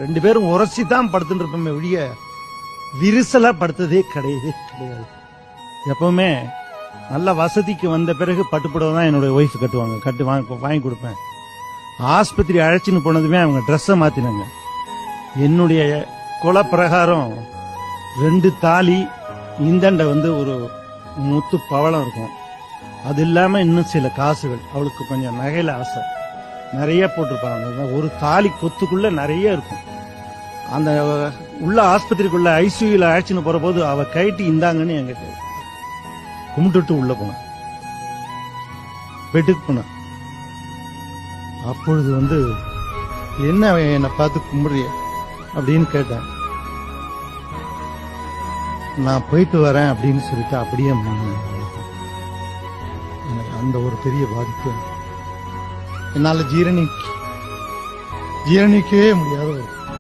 2 பேரும் உரசி தான் படுத்துட்டு இருப்போமே ஒழிய விரிசலா படுத்ததே கிடையாது. எப்பவுமே நல்ல வசதிக்கு வந்த பிறகு பட்டுப்புடவை தான் என்னுடைய ஒய்ஃப் கட்டுவாங்க, வாங்கி கொடுப்பேன். ஆஸ்பத்திரி அழைச்சின்னு போனதுமே அவங்க ட்ரெஸ்ஸை மாத்தினாங்க. என்னுடைய குலப்பிரகாரம் 2 தாலி, இந்தண்ட ஒரு முத்து பவளம் இருக்கும். அது இல்லாம இன்னும் சில காசுகள். அவளுக்கு கொஞ்சம் நகையில ஆசை, நிறைய போட்டிருப்பாங்க. ஒரு தாலி கொத்துக்குள்ள நிறைய இருக்கும். அந்த உள்ள ஆஸ்பத்திரிக்குள்ள ஐசியூல அழைச்சின்னு போற போது அவ கைட்டி இந்தாங்கன்னு என்கிட்ட கும்பிட்டுட்டு உள்ள போன, பெட்டுக்கு போன. அப்பொழுது என்ன என்னை பார்த்து கும்பிடுறிய அப்படின்னு கேட்டேன். நான் போயிட்டு வரேன் அப்படின்னு சொல்லிட்டு அப்படியே எனக்கு அந்த ஒரு பெரிய பாதிப்பு என்னால ஜீரணிக்கவே முடியாத